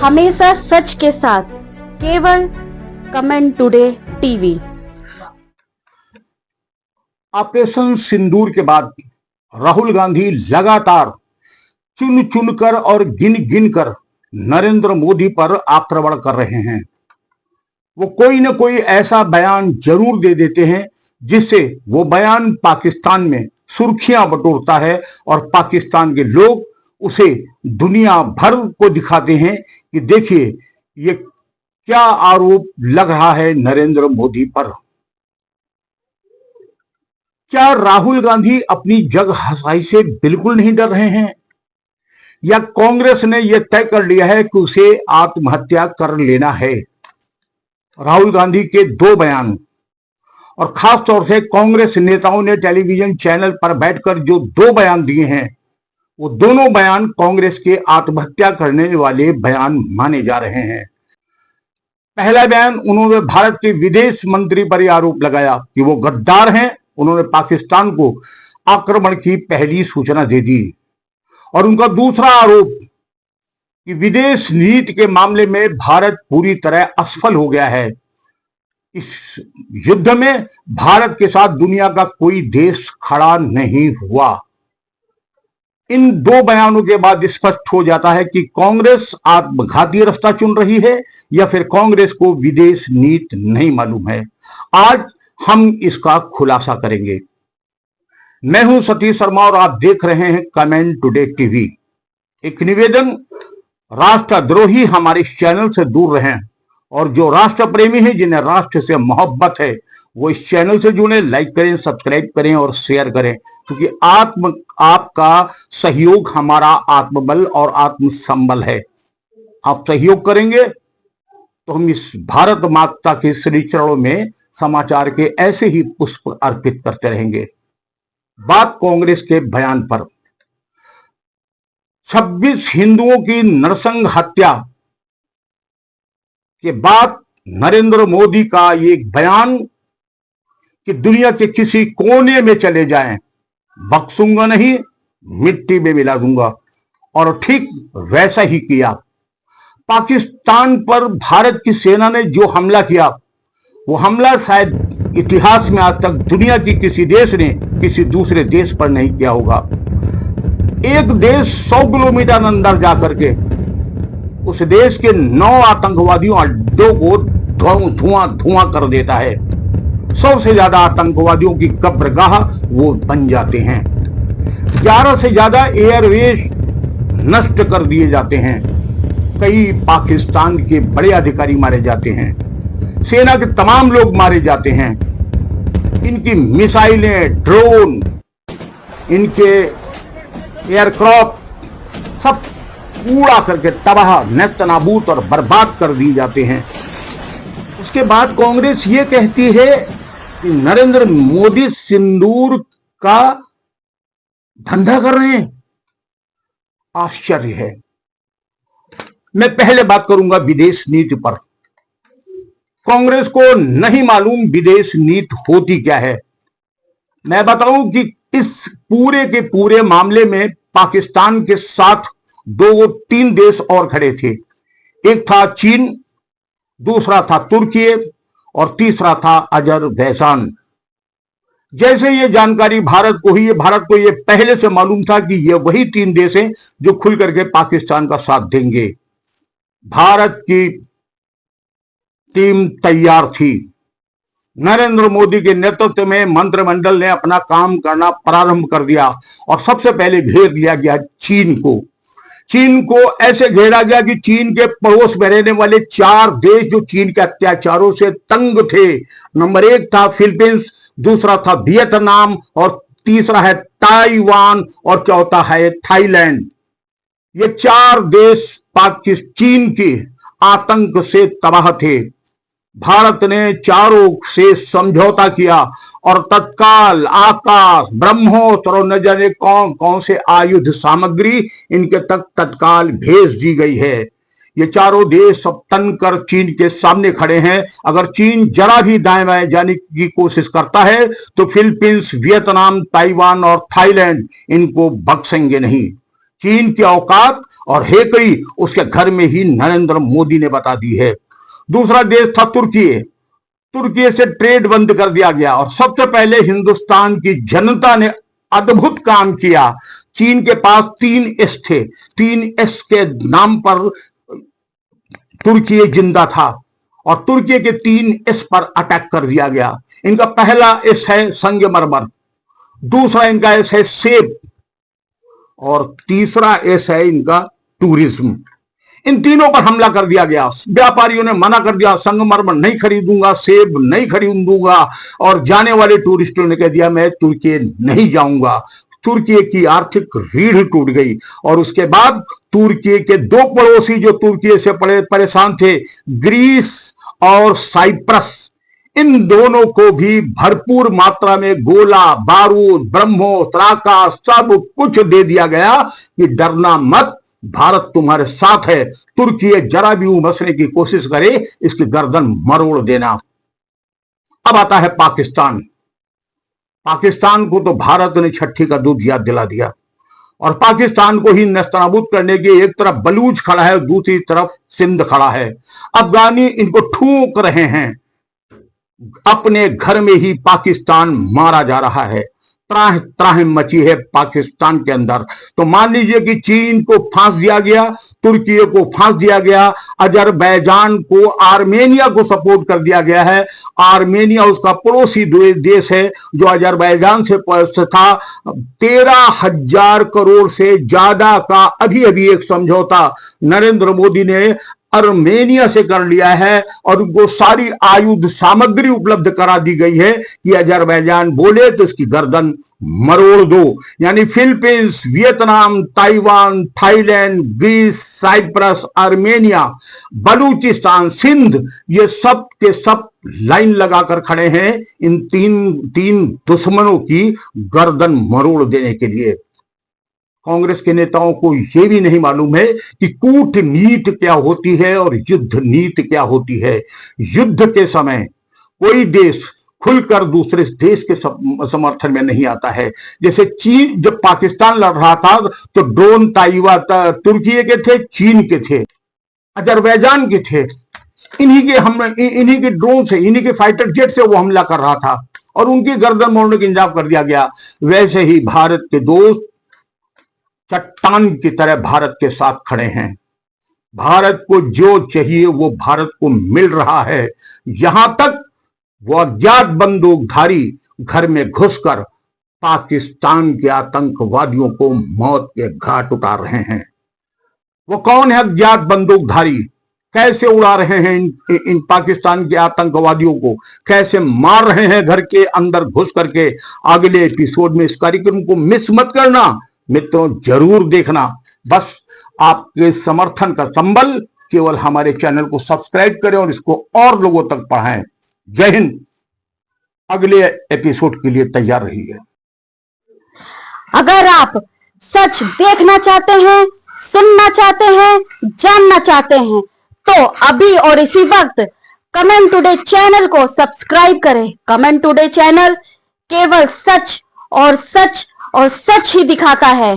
हमेशा सच के साथ, केवल कमेंट टुडे टीवी। ऑपरेशन सिंदूर के बाद राहुल गांधी लगातार चुन चुनकर और गिन गिन कर नरेंद्र मोदी पर आक्रमण कर रहे हैं। वो कोई ना कोई ऐसा बयान जरूर दे देते हैं जिससे वो बयान पाकिस्तान में सुर्खियां बटोरता है और पाकिस्तान के लोग उसे दुनिया भर को दिखाते हैं कि देखिए ये क्या आरोप लग रहा है नरेंद्र मोदी पर। क्या राहुल गांधी अपनी जग हसाई से बिल्कुल नहीं डर रहे हैं, या कांग्रेस ने यह तय कर लिया है कि उसे आत्महत्या कर लेना है? राहुल गांधी के दो बयान और खास तौर से कांग्रेस नेताओं ने टेलीविजन चैनल पर बैठकर जो दो बयान दिए हैं, वो दोनों बयान कांग्रेस के आत्महत्या करने वाले बयान माने जा रहे हैं। पहला बयान, उन्होंने भारत के विदेश मंत्री पर यह आरोप लगाया कि वो गद्दार हैं। उन्होंने पाकिस्तान को आक्रमण की पहली सूचना दे दी। और उनका दूसरा आरोप कि विदेश नीति के मामले में भारत पूरी तरह असफल हो गया है। इस युद्ध में भारत के साथ दुनिया का कोई देश खड़ा नहीं हुआ। इन दो बयानों के बाद स्पष्ट हो जाता है कि कांग्रेस आत्मघाती रास्ता चुन रही है या फिर कांग्रेस को विदेश नीति नहीं मालूम है। आज हम इसका खुलासा करेंगे। मैं हूं सतीश शर्मा और आप देख रहे हैं कमेंट टुडे टीवी। एक निवेदन, राष्ट्रद्रोही हमारे इस चैनल से दूर रहें और जो राष्ट्र प्रेमी हैं, जिन्हें राष्ट्र से मोहब्बत है, वो इस चैनल से जुड़े, लाइक करें, सब्सक्राइब करें और शेयर करें, क्योंकि आपका सहयोग हमारा आत्मबल और आत्मसंबल है। आप सहयोग करेंगे तो हम इस भारत माता के श्री चरणों में समाचार के ऐसे ही पुष्प अर्पित करते रहेंगे। बात कांग्रेस के बयान पर। 26 हिंदुओं की नरसंग हत्या के बाद नरेंद्र मोदी का ये बयान कि दुनिया के किसी कोने में चले जाएं, बख्शूंगा नहीं, मिट्टी में मिला दूंगा। और ठीक वैसा ही किया। पाकिस्तान पर भारत की सेना ने जो हमला किया, वो हमला शायद इतिहास में आज तक दुनिया की किसी देश ने किसी दूसरे देश पर नहीं किया होगा। एक देश 100 किलोमीटर अंदर जाकर के उस देश के 9 आतंकवादियों अड्डों को धुआं कर देता है। 100 से ज्यादा आतंकवादियों की कब्रगाह वो बन जाते हैं। 11 से ज्यादा एयरवेज नष्ट कर दिए जाते हैं। कई पाकिस्तान के बड़े अधिकारी मारे जाते हैं। सेना के तमाम लोग मारे जाते हैं। इनकी मिसाइलें, ड्रोन, इनके एयरक्राफ्ट सब उड़ा करके तबाह, नेस्तनाबूद और बर्बाद कर दिए जाते हैं। उसके बाद कांग्रेस ये कहती है कि नरेंद्र मोदी सिंदूर का धंधा कर रहे हैं। आश्चर्य है। मैं पहले बात करूंगा विदेश नीति पर। कांग्रेस को नहीं मालूम विदेश नीति होती क्या है। मैं बताऊं कि इस पूरे के पूरे मामले में पाकिस्तान के साथ 2-3 देश और खड़े थे। एक था चीन, दूसरा था तुर्की और तीसरा था अजरबैजान। जैसे ये जानकारी भारत को हुई, भारत को ये पहले से मालूम था कि ये वही 3 देश हैं जो खुल करके पाकिस्तान का साथ देंगे। भारत की टीम तैयार थी। नरेंद्र मोदी के नेतृत्व में मंत्रिमंडल ने अपना काम करना प्रारंभ कर दिया और सबसे पहले घेर लिया गया चीन को। चीन को ऐसे घेरा गया कि चीन के पड़ोस में रहने वाले 4 देश जो चीन के अत्याचारों से तंग थे। नंबर 1 था फिलीपींस, दूसरा था वियतनाम और तीसरा है ताइवान और चौथा है थाईलैंड। ये 4 देश चीन के आतंक से तबाह थे। भारत ने चारों से समझौता किया और तत्काल आकाश, ब्रह्मोस्त्र और न जाने कौन कौन से आयुध सामग्री इनके तक तत्काल भेज दी गई है। ये चारों देश अब तनकर चीन के सामने खड़े हैं। अगर चीन जरा भी दाएं बाएं जाने की कोशिश करता है तो फिलीपींस, वियतनाम, ताइवान और थाईलैंड इनको बख्शेंगे नहीं। चीन की औकात और हेकड़ी उसके घर में ही नरेंद्र मोदी ने बता दी है। दूसरा देश था तुर्की। तुर्की से ट्रेड बंद कर दिया गया और सबसे पहले हिंदुस्तान की जनता ने अद्भुत काम किया। चीन के पास 3 एस थे, 3 एस के नाम पर तुर्की जिंदा था और तुर्की के 3 एस पर अटैक कर दिया गया। इनका पहला एस है संगमरमर, दूसरा इनका एस है सेब और तीसरा एस है इनका टूरिज्म। इन तीनों पर हमला कर दिया गया। व्यापारियों ने मना कर दिया, संगमरमर नहीं खरीदूंगा, सेब नहीं खरीदूंगा और जाने वाले टूरिस्टों ने कह दिया मैं तुर्की नहीं जाऊंगा। तुर्की की आर्थिक रीढ़ टूट गई और उसके बाद तुर्की के 2 पड़ोसी जो तुर्की से परेशान थे, ग्रीस और साइप्रस, इन दोनों को भी भरपूर मात्रा में गोला बारूद ब्रह्मोस आकाश सब कुछ दे दिया गया कि डरना मत, भारत तुम्हारे साथ है। तुर्की जरा भी उमसने की कोशिश करे इसकी गर्दन मरोड़ देना। अब आता है पाकिस्तान। पाकिस्तान को तो भारत ने छठी का दूध याद दिला दिया और पाकिस्तान को ही नेस्तनाबूद करने के एक तरफ बलूच खड़ा है, दूसरी तरफ सिंध खड़ा है। अफगानी इनको ठूक रहे हैं। अपने घर में ही पाकिस्तान मारा जा रहा है। त्राह त्राह मची है पाकिस्तान के अंदर। तो मान लीजिए कि चीन को फांस दिया गया, तुर्की को फांस दिया गया, अजरबैजान को, आर्मेनिया को सपोर्ट कर दिया गया है। आर्मेनिया उसका पड़ोसी देश है जो अजरबैजान से था। 13,000 करोड़ से ज्यादा का अभी अभी एक समझौता नरेंद्र मोदी ने आर्मेनिया से कर लिया है और उनको सारी आयुध सामग्री उपलब्ध करा दी गई है कि अजरबैजान बोले तो इसकी गर्दन मरोड़ दो। यानी Philippines, Vietnam, Taiwan, Thailand, Greece, Cyprus, Armenia, Balochistan, Sindh, ये सब के सब लाइन लगाकर खड़े हैं इन तीन दुश्मनों की गर्दन मरोड़ देने के लिए। कांग्रेस के नेताओं को यह भी नहीं मालूम है कि कूटनीति क्या होती है और युद्ध नीति क्या होती है। युद्ध के समय कोई देश खुलकर दूसरे देश के समर्थन में नहीं आता है। जैसे चीन, जब पाकिस्तान लड़ रहा था तो ड्रोन तुर्की के थे, चीन के थे, अजरबैजान के थे। इन्हीं के ड्रोन से, इन्हीं के फाइटर जेट से वो हमला कर रहा था और उनकी गर्दन मोड़ने का इंतजाम कर दिया गया। वैसे ही भारत के दोस्त चट्टान की तरह भारत के साथ खड़े हैं। भारत को जो चाहिए वो भारत को मिल रहा है। यहां तक वो अज्ञात बंदूकधारी घर में घुसकर पाकिस्तान के आतंकवादियों को मौत के घाट उतार रहे हैं। वो कौन है अज्ञात बंदूकधारी? कैसे उड़ा रहे हैं इन पाकिस्तान के आतंकवादियों को, कैसे मार रहे हैं घर के अंदर घुस करके? अगले एपिसोड में इस कार्यक्रम को मिस मत करना मित्रों, जरूर देखना। बस आपके समर्थन का संबल केवल हमारे चैनल को सब्सक्राइब करें और इसको और लोगों तक पढ़ाएं। जय हिंद। अगले एपिसोड के लिए तैयार रहिए। अगर आप सच देखना चाहते हैं, सुनना चाहते हैं, जानना चाहते हैं तो अभी और इसी वक्त कमेंट टुडे चैनल को सब्सक्राइब करें। कमेंट टुडे चैनल केवल सच और सच ही दिखाता है।